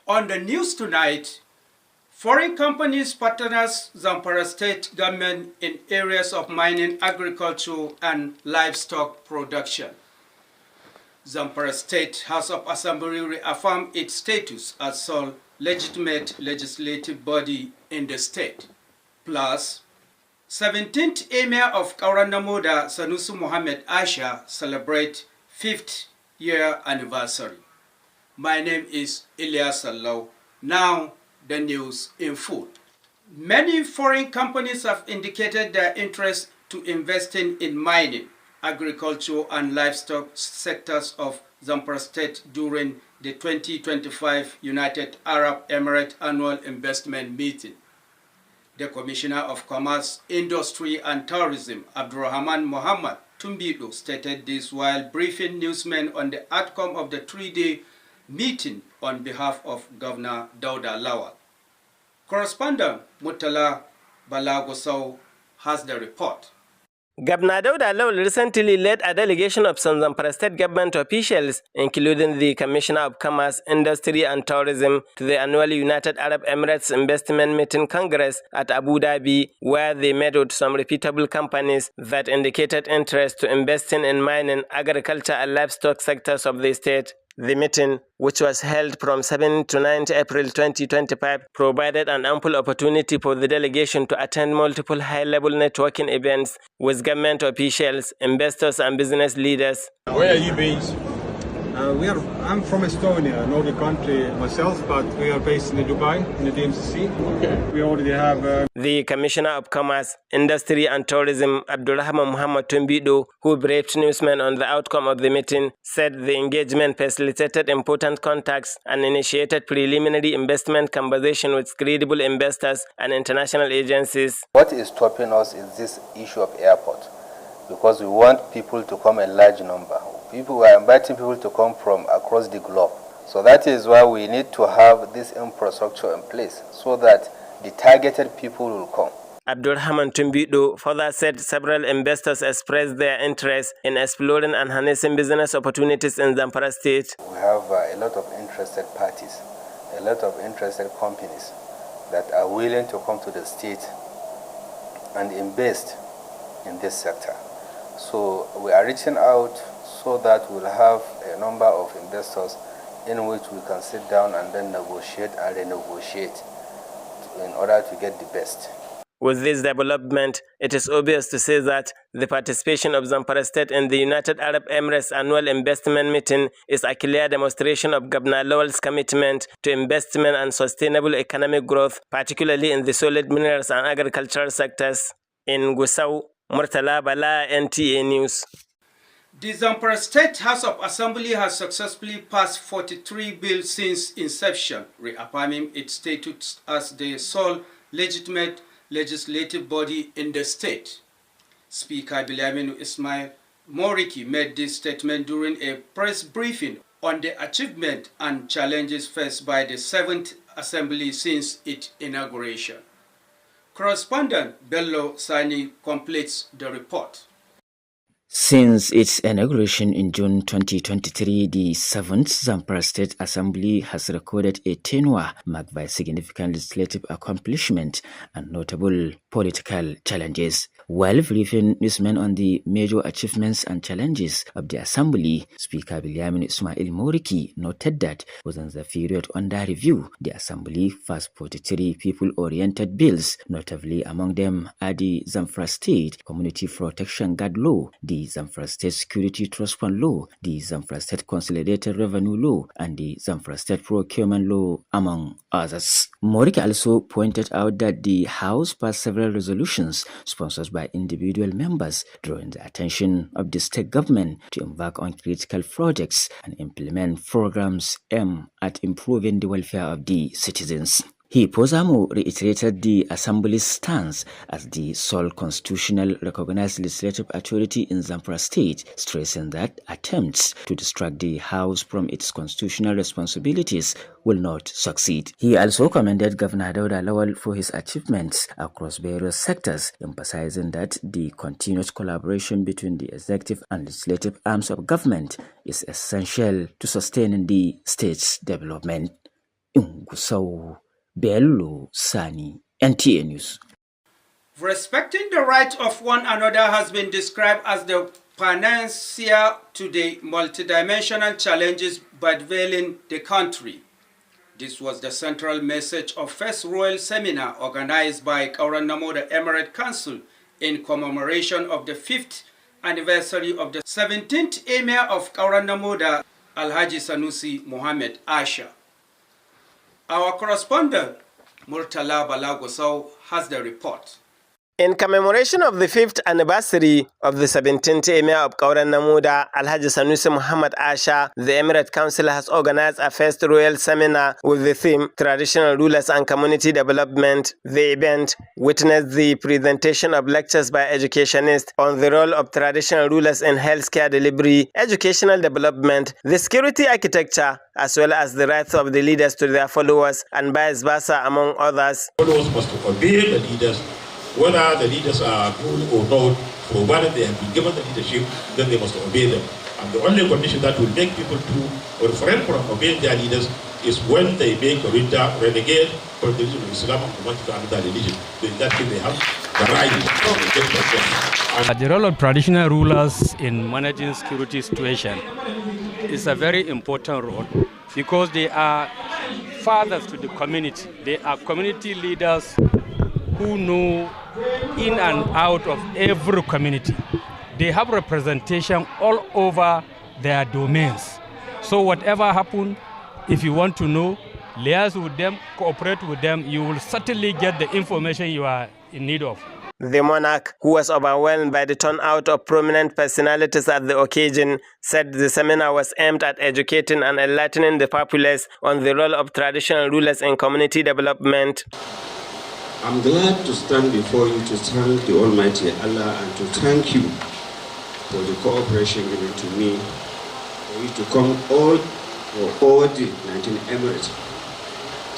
On the news tonight, foreign companies partners Zamfara state government in areas of mining, agriculture, and livestock production. Zamfara State House of Assembly reaffirmed its status as sole legitimate legislative body in the state. Plus, 17th Emir of Kauranamoda Sanusi Mohammed Asha celebrate 5th year anniversary. My name is Ilyas Allau. Now, the news in full. Many foreign companies have indicated their interest to investing in mining, agriculture, and livestock sectors of Zamfara State during the 2025 United Arab Emirates Annual Investment Meeting. The Commissioner of Commerce, Industry and Tourism, Abdurrahman Mohammed Tumbido, stated this while briefing newsmen on the outcome of the three-day meeting on behalf of Governor Dauda Lawal. Correspondent Mutala Balagosau has the report. Governor Dauda Lawal recently led a delegation of some Zamfara State government officials, including the Commissioner of Commerce, Industry and Tourism, to the annual United Arab Emirates Investment Meeting Congress at Abu Dhabi, where they met with some reputable companies that indicated interest to investing in mining, agriculture and livestock sectors of the state. The meeting, which was held from 7 to 9 April 2025, provided an ample opportunity for the delegation to attend multiple high-level networking events with government officials, investors and business leaders. Where are you based? I'm from Estonia, Nordic country myself, but we are based in Dubai, in the DMCC. Okay. We already have... The Commissioner of Commerce, Industry and Tourism, Abdurrahman Muhammad Tumbido, who briefed newsmen on the outcome of the meeting, said the engagement facilitated important contacts and initiated preliminary investment conversation with credible investors and international agencies. What is stopping us is this issue of airport, because we want people to come in large number. We are inviting people to come from across the globe. So that is why we need to have this infrastructure in place so that the targeted people will come. Abdurrahman Tumbido further said several investors expressed their interest in exploring and harnessing business opportunities in Zamfara State. We have a lot of interested parties, a lot of interested companies that are willing to come to the state and invest in this sector. So we are reaching out so that we'll have a number of investors in which we can sit down and then negotiate and renegotiate in order to get the best. With this development, it is obvious to say that the participation of Zamfara State in the United Arab Emirates Annual Investment Meeting is a clear demonstration of Governor Lawal's commitment to investment and sustainable economic growth, particularly in the solid minerals and agricultural sectors. In Gusau, Murtala Bala, NTA News. The Zamfara State House of Assembly has successfully passed 43 bills since inception, reaffirming its status as the sole legitimate legislative body in the state. Speaker Bilaminu Ismail Moriki made this statement during a press briefing on the achievement and challenges faced by the 7th Assembly since its inauguration. Correspondent Bello Sani completes the report. Since its inauguration in June 2023, the 7th Zamfara State Assembly has recorded a tenure marked by significant legislative accomplishment and notable political challenges. While briefing newsmen on the major achievements and challenges of the Assembly, Speaker Bilaminu Ismail Moriki noted that within the period under review, the Assembly passed 43 people-oriented bills. Notably among them are the Zamfara State Community Protection Guard Law, the Zamfara State Security Trust Fund Law, the Zamfara State Consolidated Revenue Law, and the Zamfara State Procurement Law, among others. Moriki also pointed out that the House passed several resolutions sponsored by individual members, drawing the attention of the state government to embark on critical projects and implement programs aimed at improving the welfare of the citizens. He furthermore reiterated the Assembly's stance as the sole constitutional recognized legislative authority in Zamfara State, stressing that attempts to distract the House from its constitutional responsibilities will not succeed. He also commended Governor Dauda Lawal for his achievements across various sectors, emphasizing that the continuous collaboration between the executive and legislative arms of government is essential to sustaining the state's development. In Gusau, Bello Sani, NTA News. Respecting the rights of one another has been described as the panacea to the multidimensional challenges bedeviling the country. This was the central message of First Royal Seminar organized by Kauran Namoda Emirate Council in commemoration of the 5th anniversary of the 17th Emir of Kauran Namoda, Alhaji Sanusi Mohammed Asha. Our correspondent, Murtala Balagosau, has the report. In commemoration of the 5th anniversary of the 17th Emir of Kauran Namoda, Alhaji Sanusi Muhammad Asha, the Emirate Council has organized a first royal seminar with the theme Traditional Rulers and Community Development. The event witnessed the presentation of lectures by educationists on the role of traditional rulers in healthcare delivery, educational development, the security architecture, as well as the rights of the leaders to their followers, and vice versa, among others. Followers must obey the leaders. Whether the leaders are good or not, provided they have been given the leadership, then they must obey them. And the only condition that will make people to refrain from obeying their leaders is when they make a renegade from the religion of Islam and convert to another religion. So in that case, they have the right. The role of traditional rulers in managing security situation is a very important role because they are fathers to the community. They are community leaders who know in and out of every community. They have representation all over their domains. So whatever happens, if you want to know, liaise with them, cooperate with them, you will certainly get the information you are in need of. The monarch, who was overwhelmed by the turnout of prominent personalities at the occasion, said the seminar was aimed at educating and enlightening the populace on the role of traditional rulers in community development. I'm glad to stand before you to thank the Almighty Allah and to thank you for the cooperation given to me, for you to come for all the 19 Emirates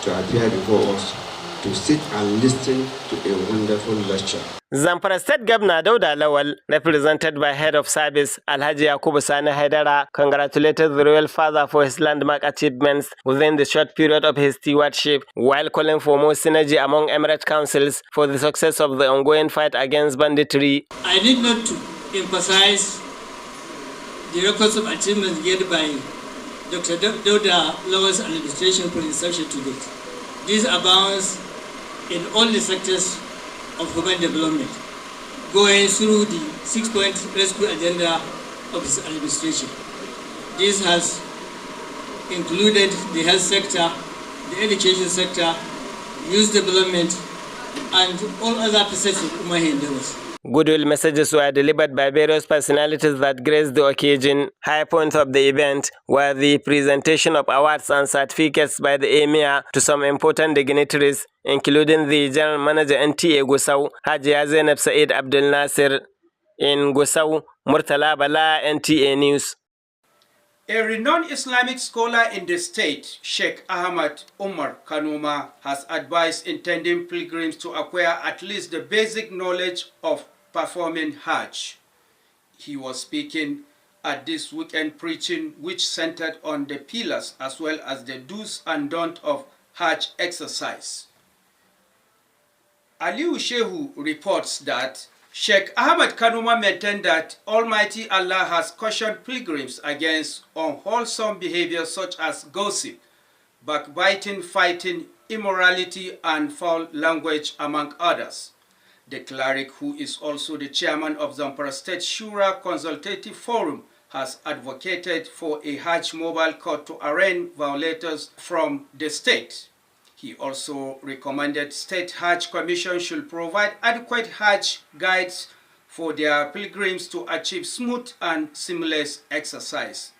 to appear before us, to sit and listen to a wonderful lecture. Zamfara State Governor Dauda Lawal, represented by Head of Service Alhaji Yakubu Sani Haidara, congratulated the royal father for his landmark achievements within the short period of his stewardship, while calling for more synergy among Emirate councils for the success of the ongoing fight against banditry. I need not to emphasize the records of achievements gained by Dr. Dauda Lawal's administration from inception to date. This abounds in all the sectors of human development, going through the 6-point rescue agenda of his administration. This has included the health sector, the education sector, youth development, and all other facets of human endeavors. Goodwill messages were delivered by various personalities that graced the occasion. High points of the event were the presentation of awards and certificates by the Emir to some important dignitaries, including the General Manager NTA Gusau, Hajiya Zainab Said Abdul Nasir. In Gusau, Murtala Bala, NTA News. A renowned Islamic scholar in the state, Sheikh Ahmad Umar Kanuma, has advised intending pilgrims to acquire at least the basic knowledge of performing Hajj. He was speaking at this weekend preaching, which centered on the pillars as well as the do's and don'ts of Hajj exercise. Aliu Shehu reports that Sheikh Ahmad Kanuma maintained that Almighty Allah has cautioned pilgrims against unwholesome behavior such as gossip, backbiting, fighting, immorality, and foul language, among others. The cleric, who is also the chairman of Zamfara State Shura Consultative Forum, has advocated for a Hajj mobile court to arraign violators from the state. He also recommended State Hajj Commission should provide adequate Hajj guides for their pilgrims to achieve smooth and seamless exercise.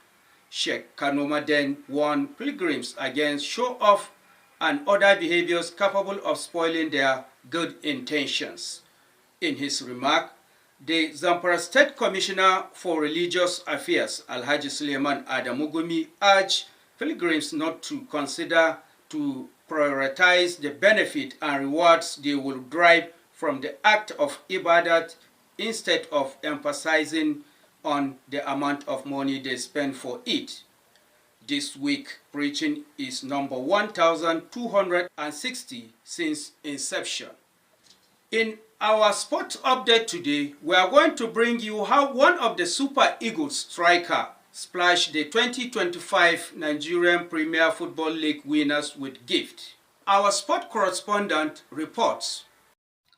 Sheikh Kanuma then warned pilgrims against show-off and other behaviors capable of spoiling their good intentions. In his remark, the Zamfara State Commissioner for Religious Affairs, Alhaji Suleiman Adamugumi, urged pilgrims not to consider to prioritize the benefit and rewards they will derive from the act of ibadat instead of emphasizing on the amount of money they spend for it. this week, reaching its number 1,260 since inception. In our sports update today, we are going to bring you how one of the Super Eagles striker splashed the 2025 Nigerian Premier Football League winners with gift. Our sport correspondent reports.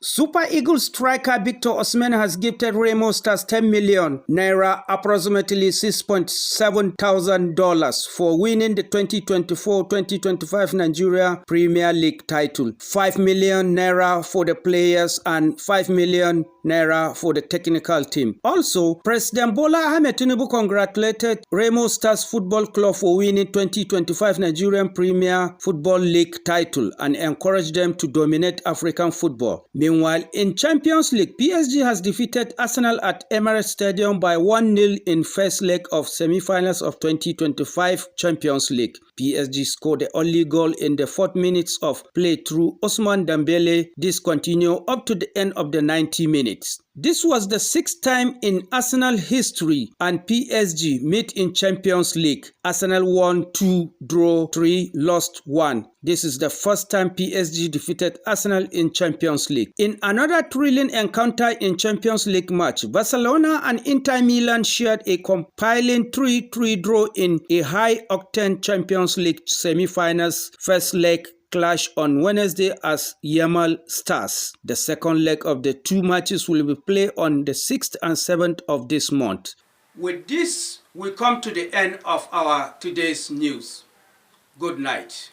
Super Eagles striker Victor Osimhen has gifted Remo Stars 10 million naira, approximately $6,700 for winning the 2024-2025 Nigeria Premier League title. 5 million naira for the players and 5 million naira for the technical team. Also, President Bola Ahmed Tinubu congratulated Remo Stars Football Club for winning 2025 Nigerian Premier Football League title and encouraged them to dominate African football. Meanwhile, in Champions League, PSG has defeated Arsenal at Emirates Stadium by 1-0 in first leg of semi-finals of 2025 Champions League. PSG scored the only goal in the 4th minutes of play through Ousmane Dembele. This continued up to the end of the 90 minutes. This was the 6th time in Arsenal history and PSG met in Champions League. Arsenal won 2, draw 3, lost 1. This is the first time PSG defeated Arsenal in Champions League. In another thrilling encounter in Champions League match, Barcelona and Inter Milan shared a compelling 3-3 draw in a high-octane Champions League semi-finals first leg clash on Wednesday as Yamal Stars. The second leg of the two matches will be played on the 6th and 7th of this month. With this, we come to the end of our today's news. Good night.